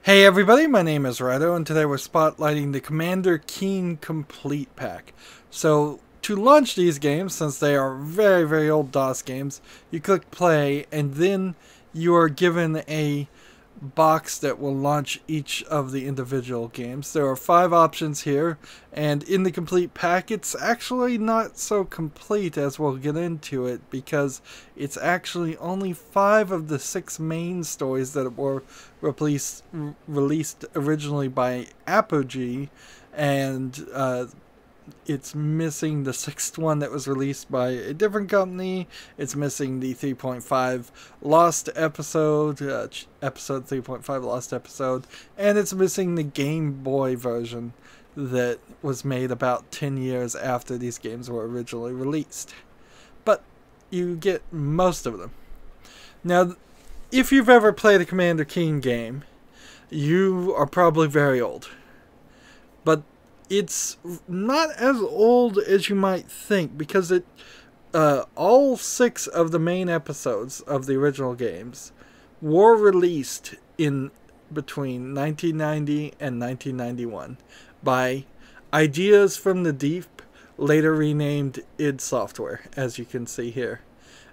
Hey everybody, my name is Rydo, and today we're spotlighting the Commander Keen Complete Pack. So, to launch these games, since they are very old DOS games, you click play, and then you are given a box that will launch each of the individual games. There are 5 options here, and in the complete pack it's actually not so complete, as we'll get into it, because it's actually only 5 of the 6 main stories that were released originally by Apogee, and it's missing the 6th one that was released by a different company. It's missing the 3.5 Lost episode, episode 3.5 Lost episode, and it's missing the Game Boy version that was made about 10 years after these games were originally released. But you get most of them. Now, if you've ever played a Commander Keen game, you are probably very old. But it's not as old as you might think, because all 6 of the main episodes of the original games were released in between 1990 and 1991 by Ideas from the Deep, later renamed id Software, as you can see here.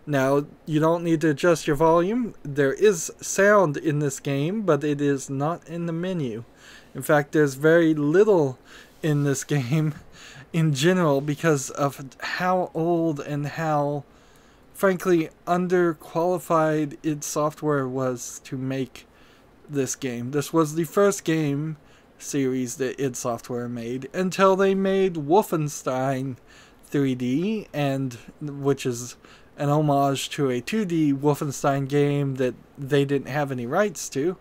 Now, you don't need to adjust your volume. There is sound in this game, but it is not in the menu. In fact, there's very little in this game in general because of how old and how, frankly, underqualified id Software was to make this game. This was the first game series that id Software made until they made Wolfenstein 3D, and which is an homage to a 2D Wolfenstein game that they didn't have any rights to.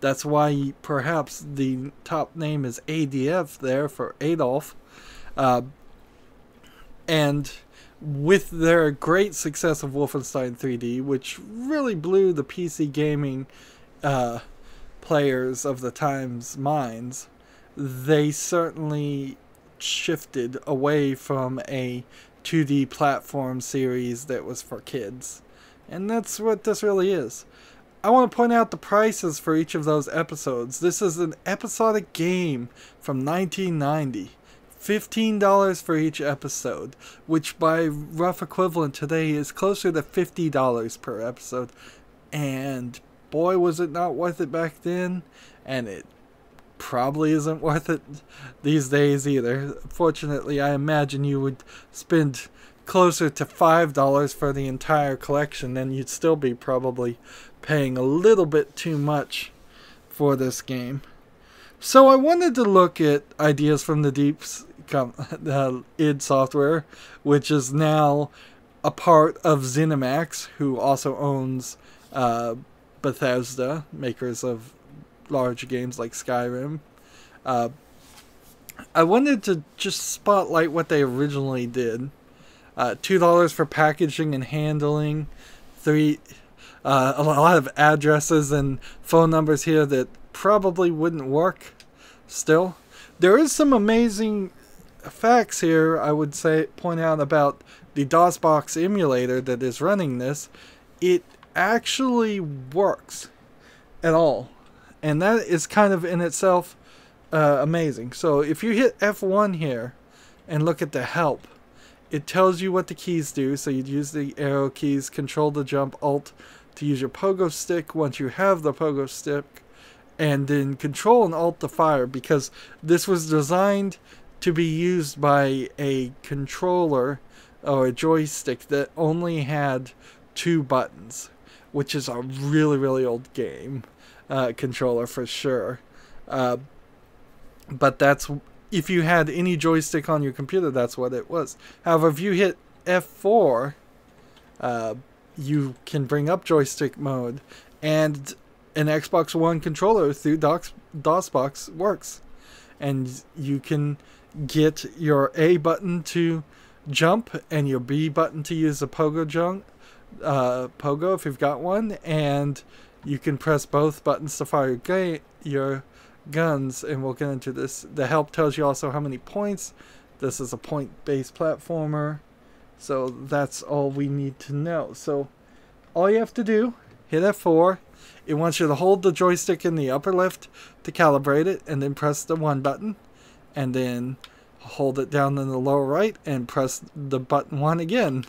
That's why perhaps the top name is ADF there for Adolf. And with their great success of Wolfenstein 3D, which really blew the PC gaming players of the time's minds, they certainly shifted away from a 2D platform series that was for kids. And that's what this really is. I want to point out the prices for each of those episodes. This is an episodic game from 1990. $15 for each episode, which by rough equivalent today is closer to $50 per episode. And boy, was it not worth it back then, and it probably isn't worth it these days either. Fortunately, I imagine you would spend closer to $5 for the entire collection, and you'd still be probably paying a little bit too much for this game. So I wanted to look at Ideas from the Deep's id Software, which is now a part of ZeniMax, who also owns Bethesda, makers of large games like Skyrim. I wanted to just spotlight what they originally did. $2 for packaging and handling. A lot of addresses and phone numbers here that probably wouldn't work still. There is some amazing facts here, I would say, point out about the DOSBox emulator that is running this. It actually works at all. And that is kind of in itself amazing. So if you hit F1 here and look at the help, it tells you what the keys do. So you'd use the arrow keys, control to jump, alt to use your pogo stick once you have the pogo stick, and then control and alt to fire, because this was designed to be used by a controller or a joystick that only had 2 buttons, which is a really old game controller for sure. But that's, if you had any joystick on your computer, that's what it was. However, if you hit F4, you can bring up joystick mode, and an Xbox One controller through DOSBox works. And you can get your A button to jump and your B button to use the pogo pogo if you've got one, and you can press both buttons to fire your guns, and we'll get into this. The help tells you also how many points. This is a point-based platformer, so that's all we need to know. So all you have to do, hit F4, It wants you to hold the joystick in the upper left to calibrate it, and then press the 1 button, and then hold it down in the lower right and press the button 1 again,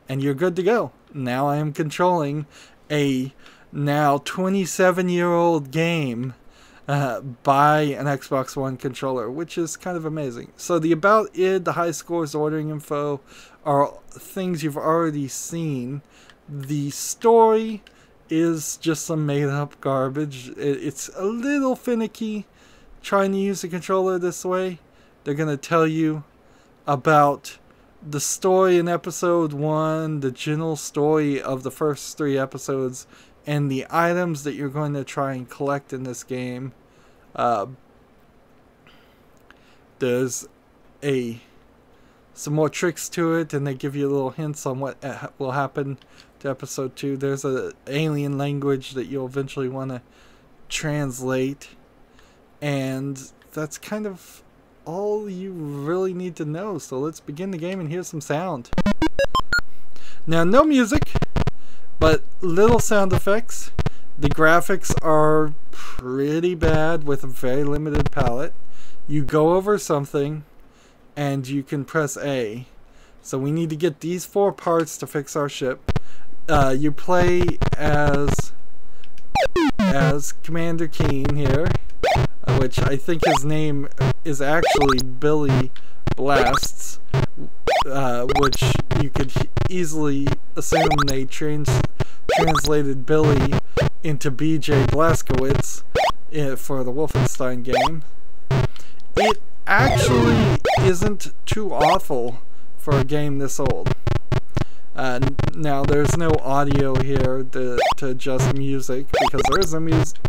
and you're good to go. Now I am controlling a now 27-year-old game by an Xbox One controller, which is kind of amazing. So the about id, the high scores, ordering info are things you've already seen. The story is just some made up garbage. It's a little finicky trying to use the controller this way. They're going to tell you about the story in episode 1, the general story of the first 3 episodes, and the items that you're going to try and collect in this game. There's some more tricks to it, and they give you little hints on what will happen to episode 2. There's an alien language that you'll eventually want to translate, and that's kind of all you really need to know. So let's begin the game and hear some sound. Now, no music, but little sound effects. The graphics are pretty bad with a very limited palette. You go over something and you can press A. So we need to get these 4 parts to fix our ship. You play as Commander Keen here, which I think his name is actually Billy Blasts, which you could easily assume they translated Billy into BJ Blazkowicz for the Wolfenstein game. It actually isn't too awful for a game this old. Now, there's no audio here to adjust music, because there is no music,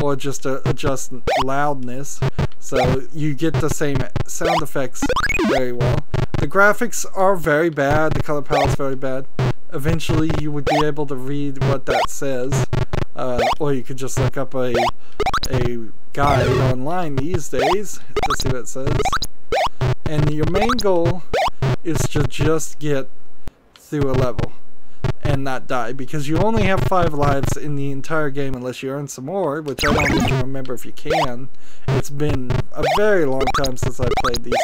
or just to adjust loudness, so you get the same sound effects very well. The graphics are very bad, the color palette's very bad. Eventually you would be able to read what that says, or you could just look up a guide online these days to see what it says. And your main goal is to just get through a level and not die, because you only have 5 lives in the entire game unless you earn some more, which I don't even remember if you can. It's been a very long time since I played these.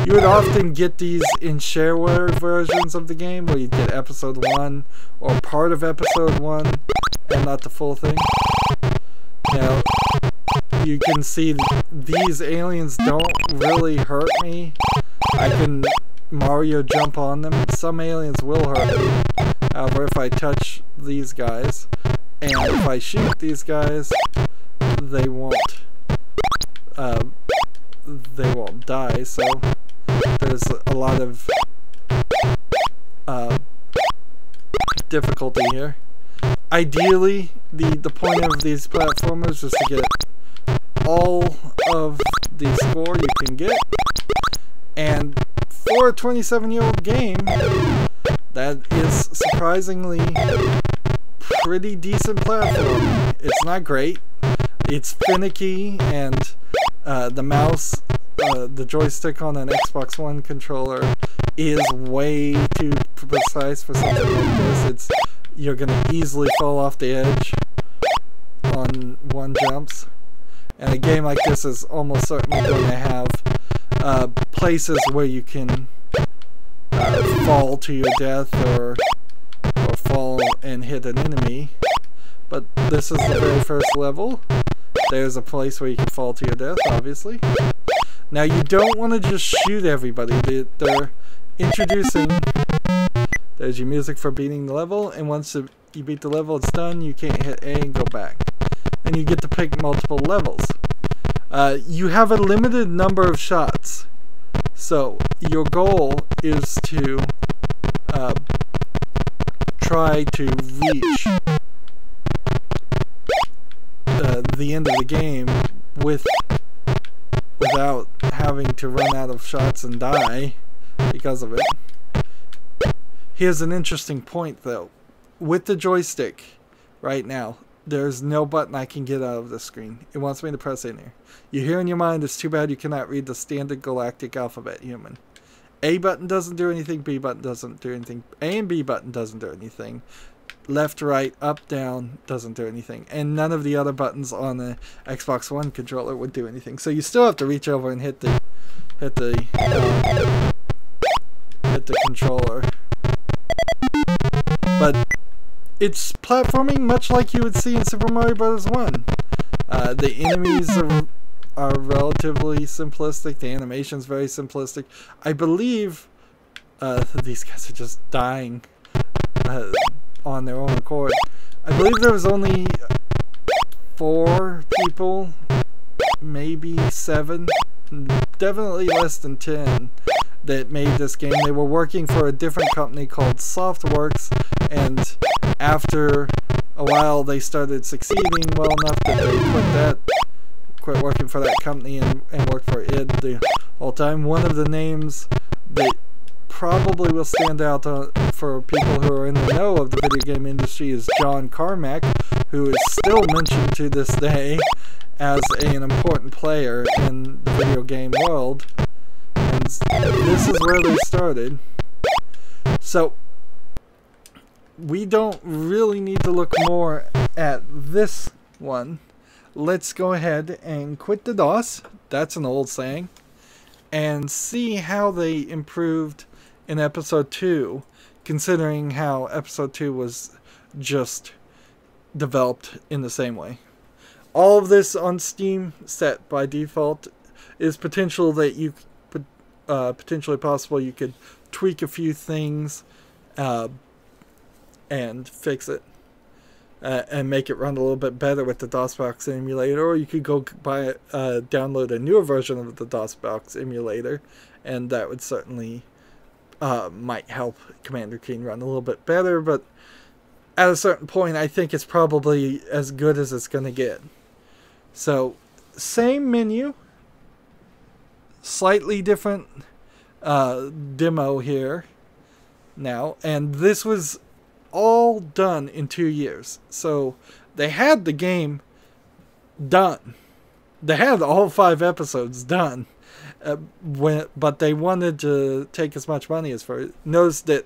You would often get these in shareware versions of the game, where you get episode 1 or part of episode 1 and not the full thing. Now, you can see these aliens don't really hurt me. I can Mario jump on them. Some aliens will hurt me. However, if I touch these guys and if I shoot these guys, they won't die. So there's a lot of difficulty here. Ideally, the point of these platformers is to get all of the score you can get, and for a 27-year-old game, that is surprisingly pretty decent platform. It's not great. It's finicky, and the mouse, the joystick on an Xbox One controller is way too precise for something like this. You're gonna easily fall off the edge on 1 jumps. And a game like this is almost certainly going to have places where you can fall to your death or fall and hit an enemy. But this is the very first level. There's a place where you can fall to your death, obviously. Now, you don't want to just shoot everybody. They're introducing... There's your music for beating the level, and once you beat the level, it's done. You can't hit A and go back. And you get to pick multiple levels. You have a limited number of shots, so your goal is to try to reach the end of the game without having to run out of shots and die because of it. Here's an interesting point, though. With the joystick right now, there's no button I can get out of the screen. It wants me to press in here. You hear in your mind, it's too bad you cannot read the standard galactic alphabet, human. A button doesn't do anything, B button doesn't do anything, A and B button doesn't do anything. left, right, up, down doesn't do anything. And none of the other buttons on the Xbox One controller would do anything. So you still have to reach over and hit the controller. But it's platforming much like you would see in Super Mario Bros. 1. The enemies are relatively simplistic. The animation's very simplistic. I believe these guys are just dying on their own accord. I believe there was only 4 people, maybe 7, definitely less than 10, that made this game. They were working for a different company called Softworks, and after a while they started succeeding well enough that they quit working for that company and worked for id the whole time. One of the names that probably will stand out for people who are in the know of the video game industry is John Carmack, who is still mentioned to this day as an important player in the video game world. And this is where they started. So we don't really need to look more at this one. Let's go ahead and quit the DOS. That's an old saying. And see how they improved in episode 2, considering how episode 2 was just developed in the same way. All of this on Steam, set by default, is potential that you potentially possible you could tweak a few things and fix it and make it run a little bit better with the DOSBox emulator, or you could go download a newer version of the DOSBox emulator, and that would certainly might help Commander Keen run a little bit better. But at a certain point, I think it's probably as good as it's going to get. So, same menu, slightly different demo here now, and this was all done in 2 years. So they had the game done. They had all 5 episodes done, but they wanted to take as much money as for it. Notice that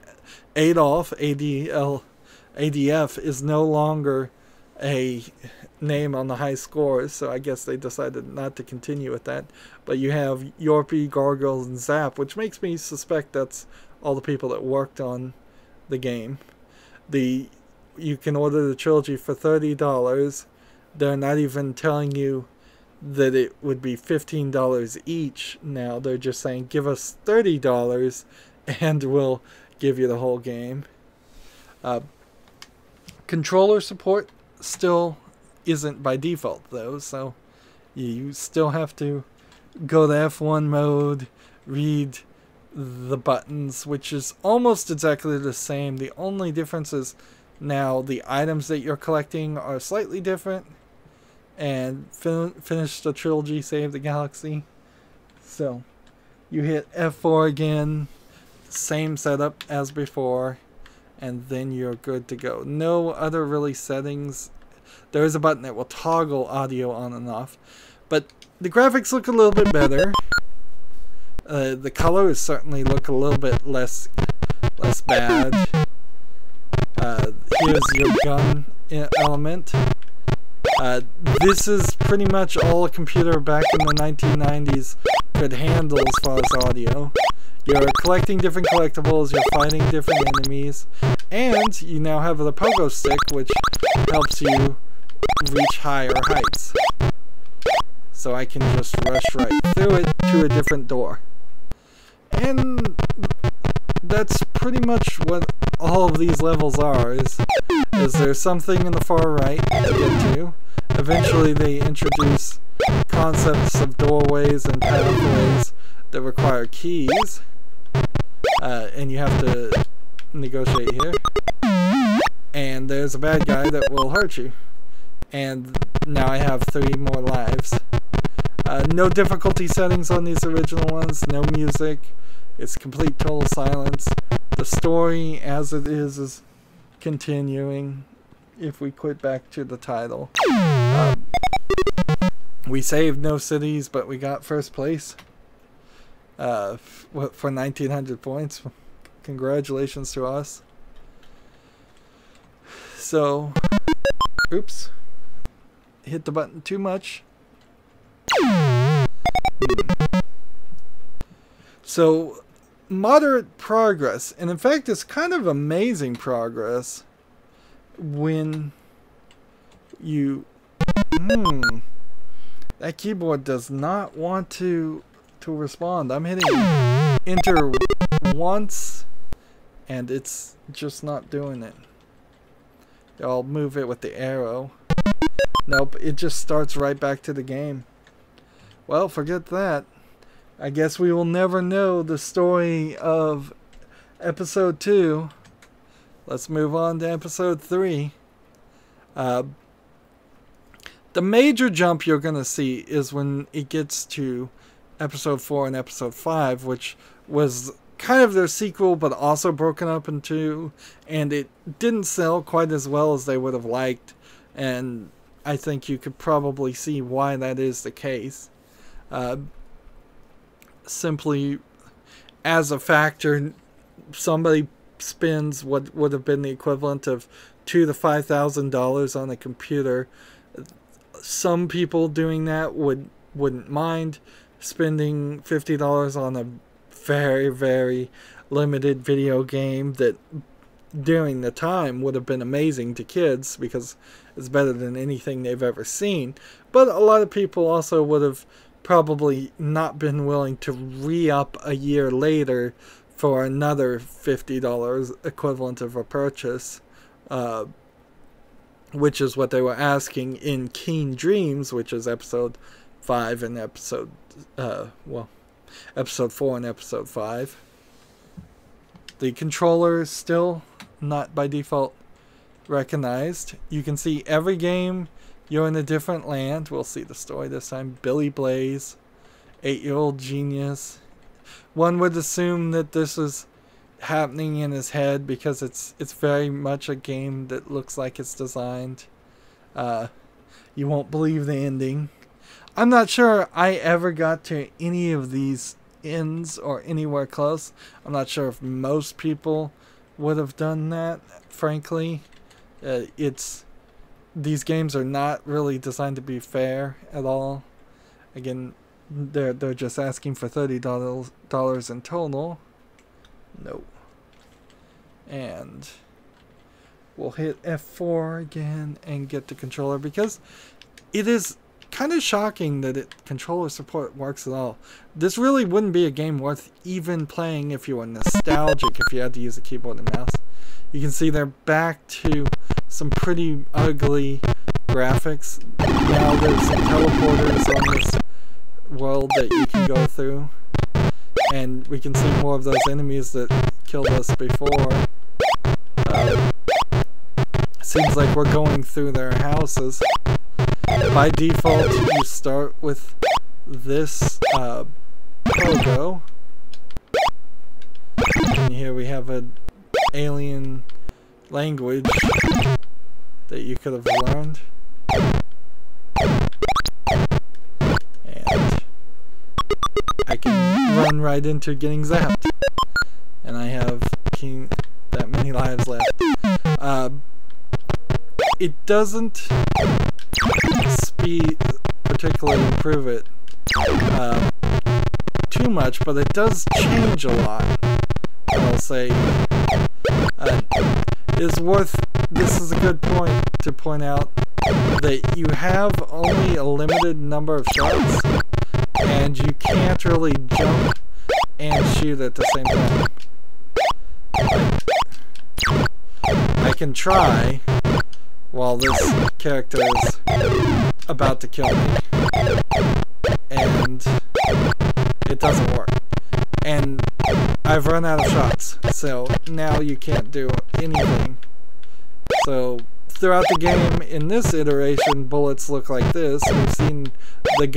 Adolf, ADF, is no longer a name on the high scores, so I guess they decided not to continue with that. But you have Yorpy, Gargoyle, and Zap, which makes me suspect that's all the people that worked on the game. You can order the trilogy for $30. They're not even telling you that it would be $15 each now. They're just saying, give us $30 and we'll give you the whole game. Controller support still isn't by default though, so you still have to go to F1 mode, read the buttons, which is almost exactly the same. The only difference is now the items that you're collecting are slightly different. And finish the trilogy, save the galaxy. So you hit F4 again, same setup as before, and then you're good to go. No other really settings. There is a button that will toggle audio on and off, but the graphics look a little bit better. The colors certainly look a little bit less bad. Here's your gun element. This is pretty much all a computer back in the 1990s could handle as far as audio. You're collecting different collectibles, you're fighting different enemies, and you now have the pogo stick, which helps you reach higher heights. So I can just rush right through it to a different door. And that's pretty much what all of these levels are, is there's something in the far right to get to. Eventually they introduce concepts of doorways and pathways that require keys, and you have to negotiate here. And there's a bad guy that will hurt you. And now I have 3 more lives. No difficulty settings on these original ones, no music. It's complete total silence. The story as it is continuing. If we quit back to the title. We saved no cities, but we got first place for 1900 points. Congratulations to us. So, oops, hit the button too much. So, moderate progress, and in fact it's kind of amazing progress when you that keyboard does not want to respond. I'm hitting enter once and it's just not doing it. I'll move it with the arrow. Nope, it just starts right back to the game. Well, forget that. I guess we will never know the story of episode 2. Let's move on to episode 3. The major jump you're going to see is when it gets to episode 4 and episode 5, which was kind of their sequel, but also broken up in 2, and it didn't sell quite as well as they would have liked, and I think you could probably see why that is the case. Simply as a factor, somebody spends what would have been the equivalent of $2,000 to $5,000 on a computer. Some people doing that wouldn't mind spending $50 on a very, very limited video game that during the time would have been amazing to kids because it's better than anything they've ever seen. But a lot of people also would have probably not been willing to re-up a year later for another $50 equivalent of a purchase, which is what they were asking in Keen Dreams, which is episode 5 and episode 4 and episode 5. The controller is still not by default recognized. You can see every game you're in a different land. We'll see the story this time. Billy Blaze, 8-year-old genius. One would assume that this is happening in his head because it's very much a game that looks like it's designed. You won't believe the ending. I'm not sure I ever got to any of these ends or anywhere close. I'm not sure if most people would have done that, frankly. These games are not really designed to be fair at all. Again, they're just asking for $30 in total. Nope. And we'll hit F4 again and get the controller because it is kind of shocking that controller support works at all. This really wouldn't be a game worth even playing if you were nostalgic, if you had to use a keyboard and mouse. You can see they're back to some pretty ugly graphics. Now there's some teleporters on this world that you can go through. And we can see more of those enemies that killed us before. Seems like we're going through their houses. By default, you start with this pogo. And here we have an alien language that you could have learned. And I can run right into getting zapped. And I have that many lives left. It doesn't particularly improve it too much, but it does change a lot. I'll say this is a good point to point out that you have only a limited number of shots and you can't really jump and shoot at the same time. I can try while this character is about to kill me, and it doesn't work. And I've run out of shots, so now you can't do anything. So throughout the game, in this iteration, bullets look like this. We've seen the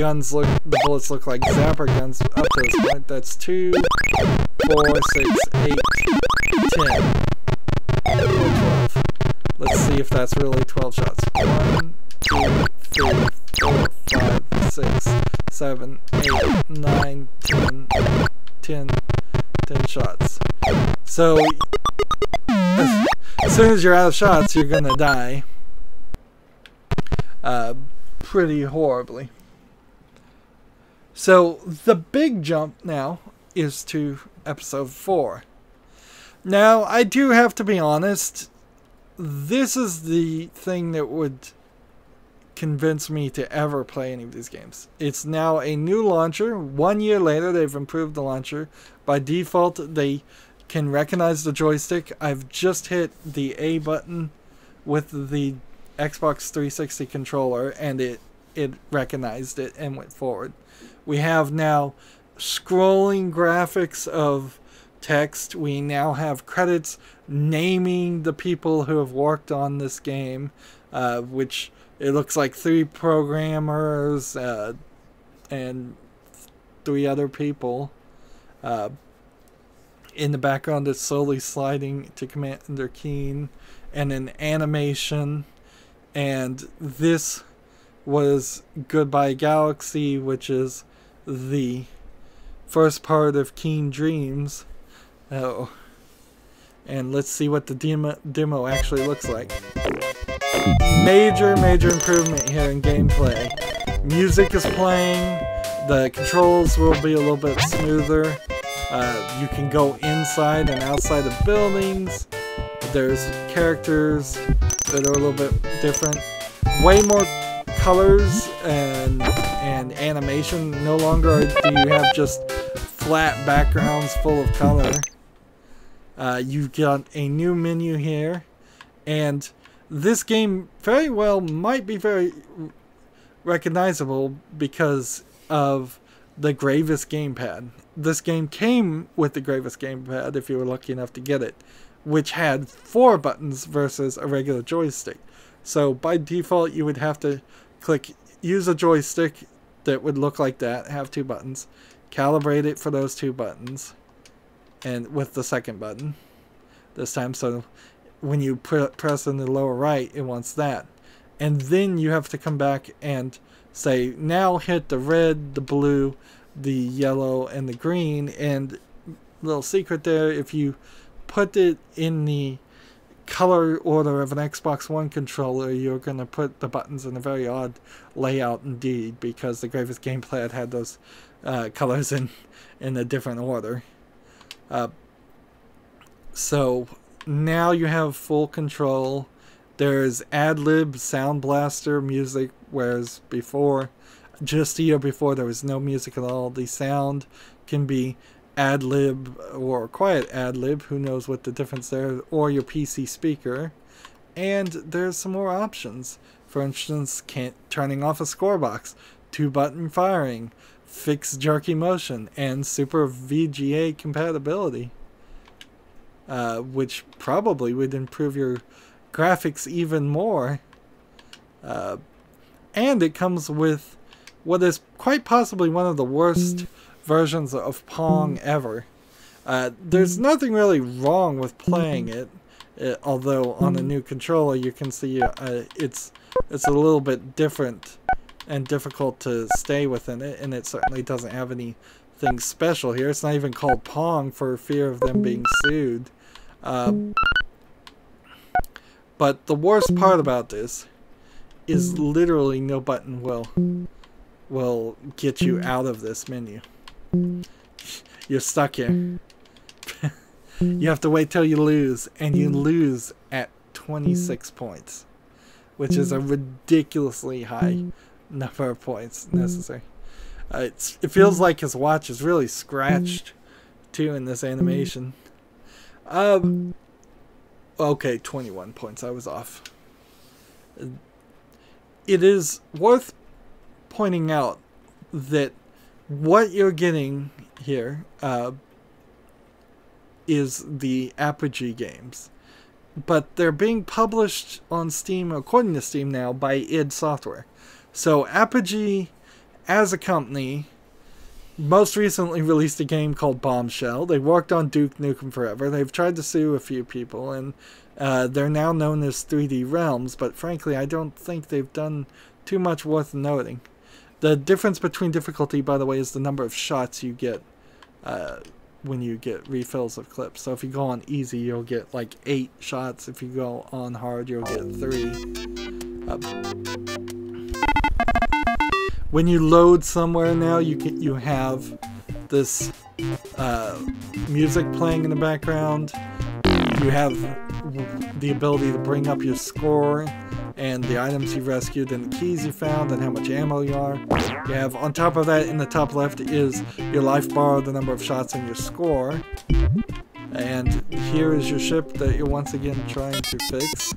bullets look like zapper guns up to this point. That's 2, 4, 6, 8, 10, or 12. Let's see if that's really 12 shots. 1, 2, 3, 4, 5, 6, 7, 8, 9, 10 shots. So as soon as you're out of shots, you're gonna die. Pretty horribly. So the big jump now is to episode 4. Now, I do have to be honest, this is the thing that would convince me to ever play any of these games. It's now a new launcher. 1 year later, they've improved the launcher. By default, they can recognize the joystick. I've just hit the A button with the Xbox 360 controller, and it recognized it and went forward. We have now scrolling graphics of text. We now have credits naming the people who have worked on this game, which it looks like 3 programmers and 3 other people. In the background, it's slowly sliding to Commander Keen, and an animation. And this was Goodbye Galaxy, which is the first part of Keen Dreams. Oh, and let's see what the demo actually looks like. Major improvement here in gameplay. Music is playing. The controls will be a little bit smoother. You can go inside and outside of buildings. There's characters that are a little bit different. Way more colors and animation. No longer do you have just flat backgrounds full of color. You've got a new menu here, and this game very well might be very recognizable because of the Gravis gamepad. This game came with the Gravis gamepad, if you were lucky enough to get it, which had 4 buttons versus a regular joystick. So by default, you would have to click use a joystick that would look like that, have 2 buttons, calibrate it for those 2 buttons, and with the second button this time. So when you press in the lower right, it wants that. And then you have to come back and say, now hit the red, the blue, the yellow, and the green. And little secret there, if you put it in the color order of an Xbox One controller, you're going to put the buttons in a very odd layout indeed, because the Gravis gamepad had those colors in a different order. So now you have full control. There's ad-lib, sound blaster, music, whereas before, just a year before, there was no music at all. The sound can be ad-lib or quiet ad-lib, who knows what the difference there, or your PC speaker. And there's some more options. For instance, turning off a score box, 2-button firing, fixed jerky motion, and super VGA compatibility, which probably would improve your graphics even more. And it comes with what is quite possibly one of the worst versions of Pong ever. There's nothing really wrong with playing it, although on a new controller you can see it's a little bit different and difficult to stay within it, and it certainly doesn't have anything special here. It's not even called Pong for fear of them being sued. But the worst part about this is literally no button will get you out of this menu. You're stuck here. You have to wait till you lose, and you lose at 26 points, which is a ridiculously high number of points necessary. It feels like his watch is really scratched too in this animation. Okay, 21 points. I was off. It is worth pointing out that what you're getting here is the Apogee games, but they're being published on Steam, according to Steam now, by id Software. So Apogee, as a company, most recently released a game called Bombshell. They worked on Duke Nukem Forever. They've tried to sue a few people, and they're now known as 3D Realms, but frankly, I don't think they've done too much worth noting. The difference between difficulty, by the way, is the number of shots you get when you get refills of clips. So if you go on easy, you'll get like 8 shots. If you go on hard, you'll get 3. When you load somewhere now, you have this music playing in the background. You have the ability to bring up your score and the items you've rescued and the keys you found and how much ammo you are. You have, on top of that, in the top left is your life bar, the number of shots, and your score. And here is your ship that you're once again trying to fix.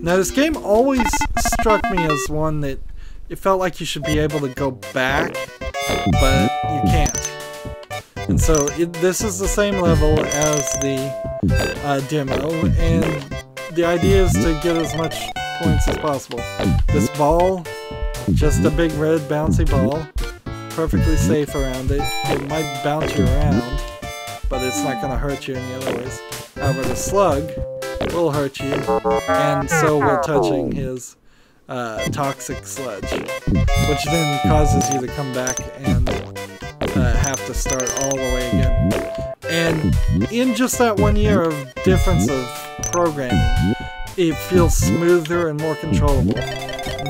Now this game always struck me as one that it felt like you should be able to go back, but you can't. And so this is the same level as the demo, and the idea is to get as much points as possible. This ball, just a big red bouncy ball, perfectly safe around it. It might bounce you around, but it's not going to hurt you any other ways. However, the slug will hurt you, and so will touching his toxic sludge, which then causes you to come back and have to start all the way again. And in just that 1 year of difference of programming, it feels smoother and more controllable.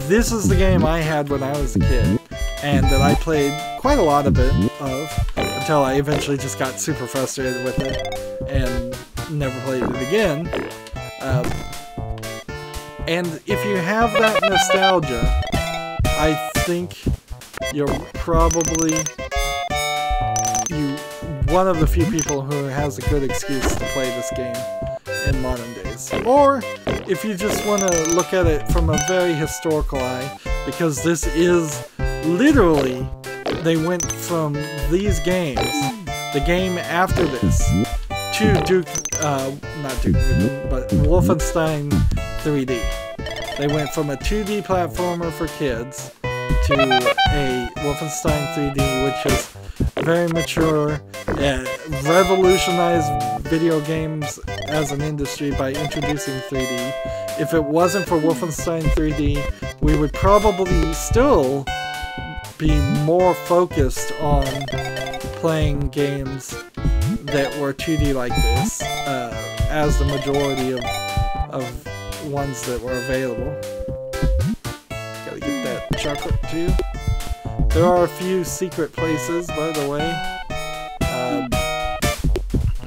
This is the game I had when I was a kid, and that I played quite a lot of it until I eventually just got super frustrated with it and never played it again. And if you have that nostalgia, I think you're probably one of the few people who has a good excuse to play this game in modern days. Or if you just want to look at it from a very historical eye, because this is literally, they went from these games, the game after this, to not Duke Nukem, but Wolfenstein 3D. They went from a 2D platformer for kids to a Wolfenstein 3D, which is very mature, revolutionized video games as an industry by introducing 3D. If it wasn't for Wolfenstein 3D, we would probably still be more focused on playing games that were 2D like this, as the majority of ones that were available. Gotta get that chocolate too. There are a few secret places, by the way.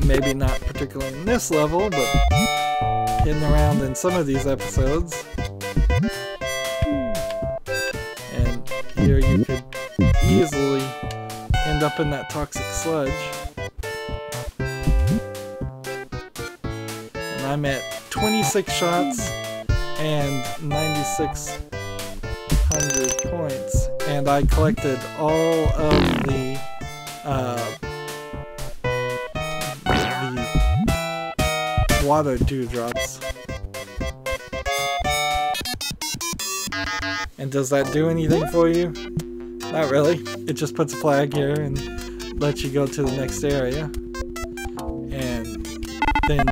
Maybe not particularly in this level, but hidden around in some of these episodes. And here you could easily end up in that toxic sludge. And I'm at 26 shots and 9,600 points. And I collected all of the water dewdrops. And does that do anything for you? Not really. It just puts a flag here and lets you go to the next area. And then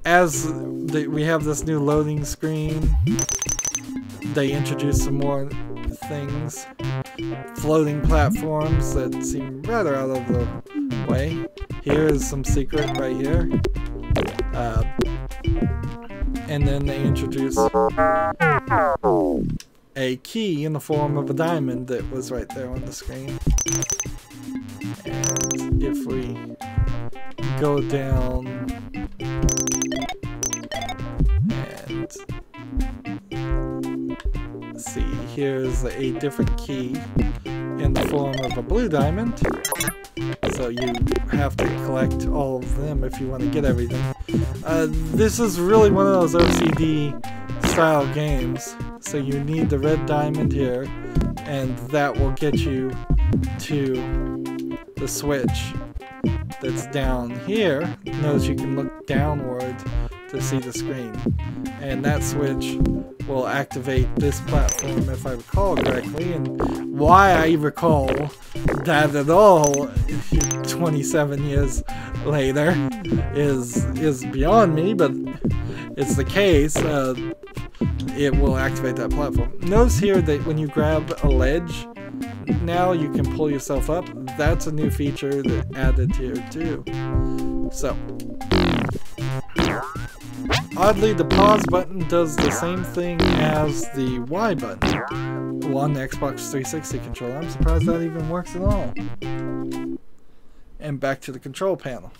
as we have this new loading screen, they introduce some more things. Floating platforms that seem rather out of the way. Here is some secret right here. And then they introduce a key in the form of a diamond that was right there on the screen. And if we go down and see, here's a different key in the form of a blue diamond. So you have to collect all of them if you want to get everything. This is really one of those OCD style games. So you need the red diamond here, and that will get you to the switch that's down here. Notice you can look downward to see the screen. And that switch will activate this platform, if I recall correctly. And why I recall that at all 27 years later is beyond me, but it's the case. It will activate that platform. Notice here that when you grab a ledge, now you can pull yourself up. That's a new feature that added here too. So, oddly, the pause button does the same thing as the Y button on the Xbox 360 controller. I'm surprised that even works at all. And back to the control panel.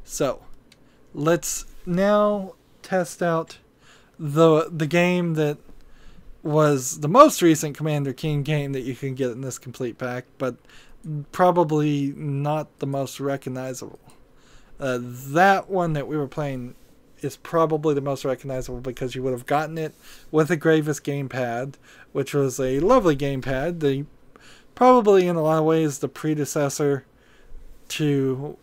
So, let's now test out the game that was the most recent Commander King game that you can get in this complete pack, but probably not the most recognizable. That one that we were playing is probably the most recognizable because you would have gotten it with a Gravis gamepad, which was a lovely gamepad. Probably in a lot of ways the predecessor to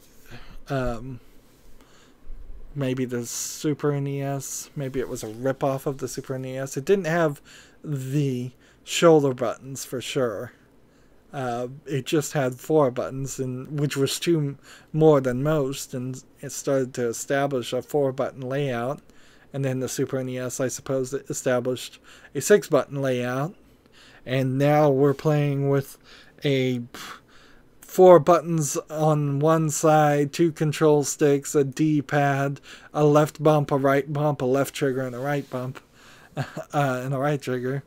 maybe the Super NES. Maybe it was a ripoff of the Super NES. It didn't have the shoulder buttons for sure. It just had 4 buttons, which was 2 more than most, and it started to establish a 4-button layout. And then the Super NES, I suppose, established a 6-button layout. And now we're playing with a 4 buttons on one side, 2 control sticks, a D-pad, a left bump, a right bump, a left trigger, and a right bump, and a right trigger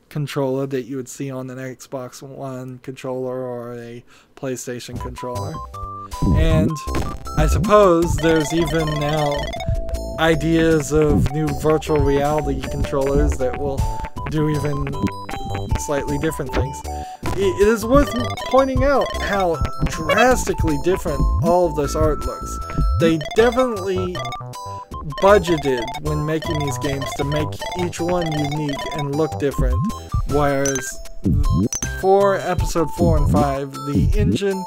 controller that you would see on an Xbox One controller or a PlayStation controller. And I suppose there's even now ideas of new virtual reality controllers that will do even slightly different things. It is worth pointing out how drastically different all of this art looks. They definitely budgeted when making these games to make each one unique and look different, whereas for episode 4 and 5, the engine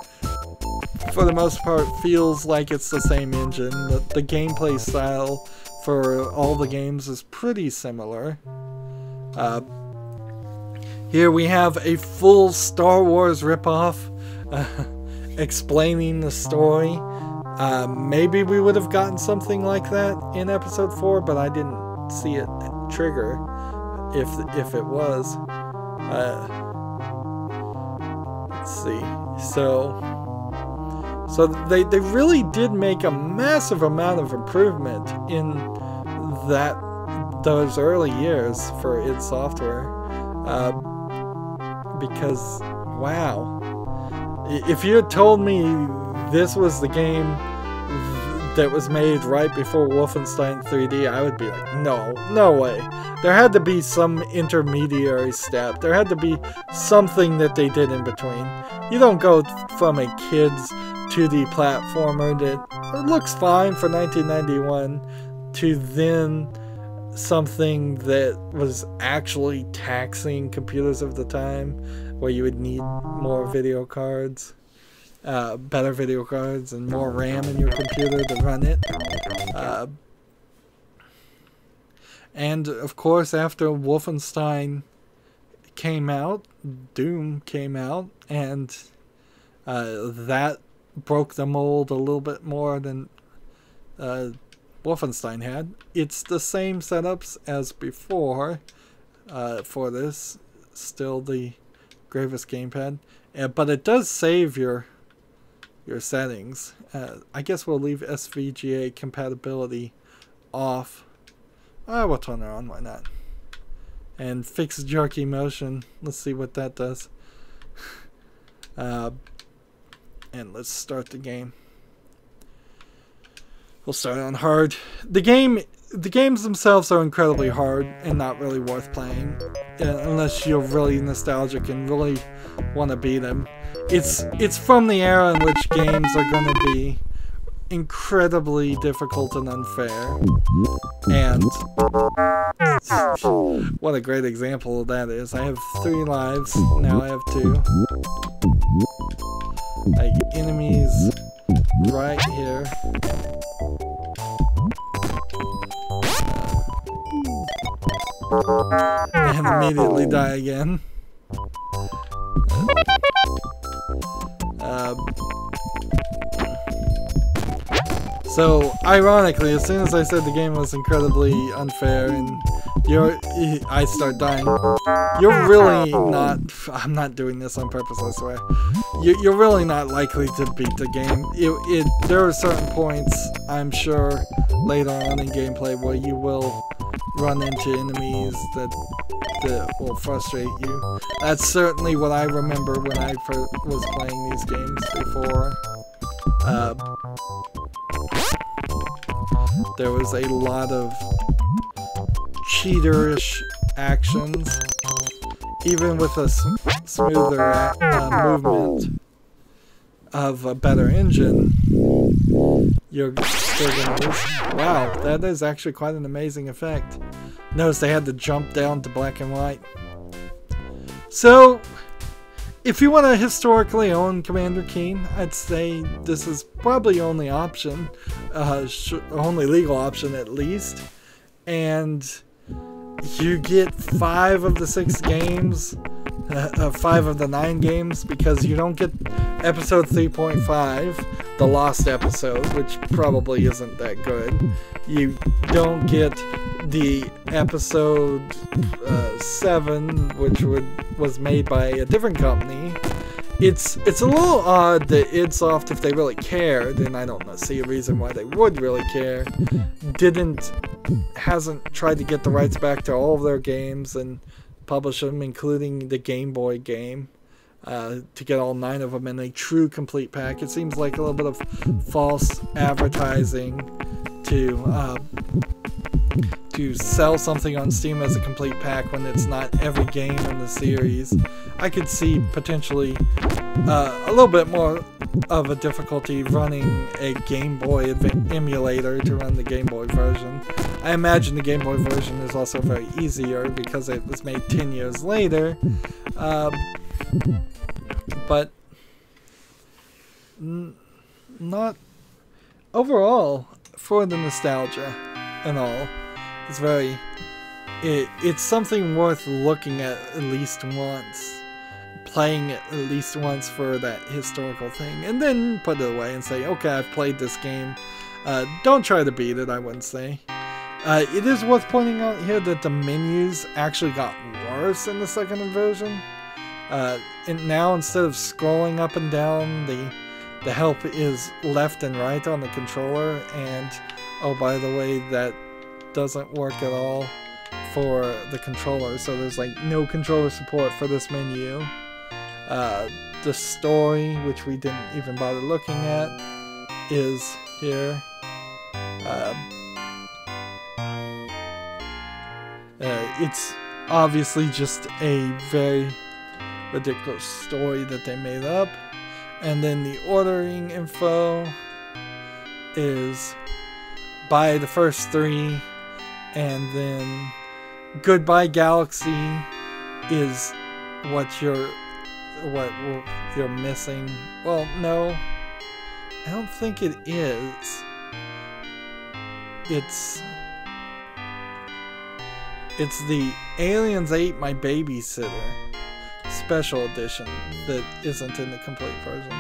for the most part feels like it's the same engine. The gameplay style for all the games is pretty similar. Here we have a full Star Wars ripoff explaining the story. Maybe we would have gotten something like that in episode 4, but I didn't see it trigger if it was. Let's see. So they really did make a massive amount of improvement in those early years for id Software. Because, wow. If you had told me this was the game that was made right before Wolfenstein 3D, I would be like, no way. There had to be some intermediary step. There had to be something that they did in between. You don't go from a kid's 2D platformer that looks fine for 1991 to then something that was actually taxing computers of the time, where you would need more video cards, better video cards, and more RAM in your computer to run it. And of course, after Wolfenstein came out, Doom came out, and that broke the mold a little bit more than Wolfenstein had. It's the same setups as before for this, still the Gravis gamepad, but it does save your settings. I guess we'll leave SVGA compatibility off. We'll turn it on, why not? And fix jerky motion. Let's see what that does. And let's start the game. We'll start on hard. The games themselves are incredibly hard and not really worth playing unless you're really nostalgic and really want to beat them. It's from the era in which games are going to be incredibly difficult and unfair. And what a great example of that is. I have 3 lives, now I have 2. Like, enemies right here. And immediately die again. So, ironically, as soon as I said the game was incredibly unfair and I start dying. You're really not, I'm not doing this on purpose, I swear. You're really not likely to beat the game. There are certain points, I'm sure, later on in gameplay where you will run into enemies that will frustrate you. That's certainly what I remember when I first was playing these games before. There was a lot of cheaterish actions, even with a smoother movement of a better engine. You're still gonna lose. Wow, that is actually quite an amazing effect. Notice they had to jump down to black and white. So, if you want to historically own Commander Keen, I'd say this is probably your only option, only legal option at least, and you get 5 of the 6 games, 5 of the 9 games, because you don't get episode 3.5, the lost episode, which probably isn't that good. You don't get the episode 7, which was made by a different company. It's a little odd that idsoft, if they really cared, and I don't see a reason why they would really care, hasn't tried to get the rights back to all of their games and publish them, including the Game Boy game, to get all 9 of them in a true complete pack. It seems like a little bit of false advertising to sell something on Steam as a complete pack when it's not every game in the series. I could see potentially a little bit more of a difficulty running a Game Boy emulator to run the Game Boy version. I imagine the Game Boy version is also very easier because it was made 10 years later, but not overall for the nostalgia and all. It's something worth looking at least once, playing it at least once for that historical thing, and then put it away and say, okay, I've played this game. Don't try to beat it, I wouldn't say. It is worth pointing out here that the menus actually got worse in the second version. And now, instead of scrolling up and down, the help is left and right on the controller, and oh, by the way, that doesn't work at all for the controller, so there's like no controller support for this menu. The story, which we didn't even bother looking at, is here. It's obviously just a very ridiculous story that they made up. And then the ordering info is buy the first 3, and then Goodbye Galaxy is what you're missing. Well, no, I don't think it is. It's the Aliens Ate My Babysitter special edition that isn't in the complete version.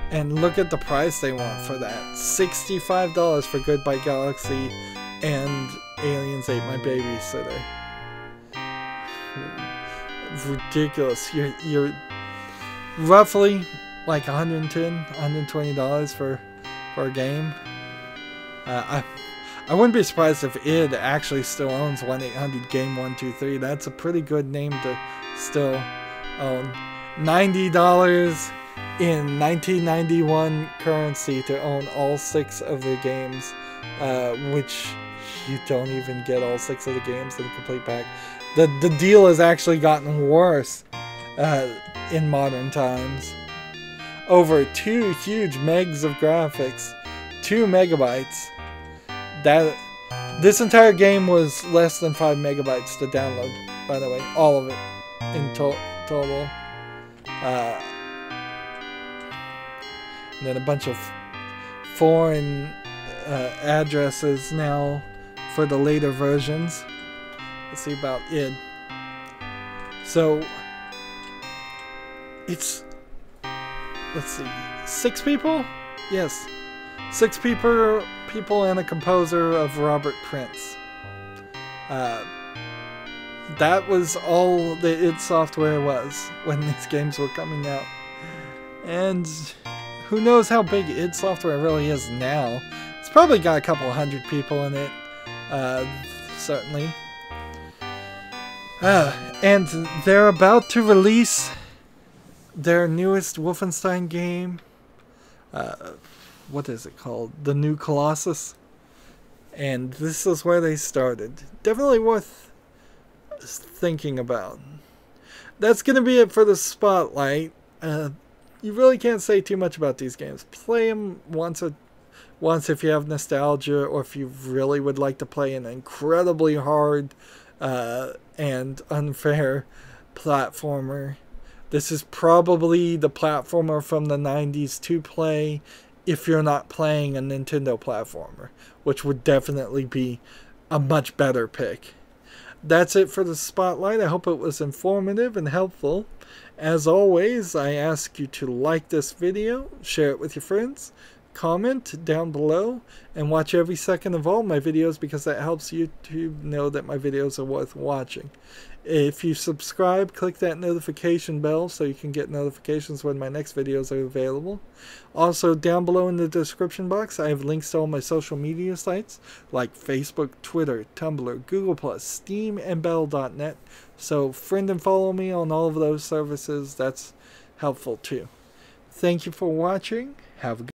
And look at the price they want for that. $65 for Goodbye Galaxy and Aliens Ate My Babysitter. Ridiculous. You're roughly like $110, $120 for a game. I wouldn't be surprised if id actually still owns 1-800-GAME123. That's a pretty good name to still own. $90 in 1991 currency to own all 6 of the games, which you don't even get all 6 of the games in the complete pack. The deal has actually gotten worse in modern times. Over 2 huge megs of graphics, 2 megabytes. This entire game was less than 5 megabytes to download, by the way, all of it in total. And then a bunch of foreign addresses now for the later versions. Let's see about id. So it's, let's see, 6 people? Yes, 6 people people and a composer of Robert Prince. That was all the id Software was when these games were coming out. And who knows how big id Software really is now. It's probably got a couple hundred people in it. Certainly. And they're about to release their newest Wolfenstein game. What is it called? The New Colossus. And this is where they started. Definitely worth thinking about. That's going to be it for the spotlight. You really can't say too much about these games. Play them once if you have nostalgia, or if you really would like to play an incredibly hard and unfair platformer. This is probably the platformer from the 90s to play if you're not playing a Nintendo platformer, which would definitely be a much better pick. That's it for the spotlight. I hope it was informative and helpful. As always, I ask you to like this video, share it with your friends, comment down below, and watch every second of all my videos, because that helps YouTube know that my videos are worth watching. If you subscribe, click that notification bell so you can get notifications when my next videos are available. Also, down below in the description box, I have links to all my social media sites like Facebook, Twitter, Tumblr, Google+, Steam, and Bell.net. So friend and follow me on all of those services. That's helpful too. Thank you for watching. Have a good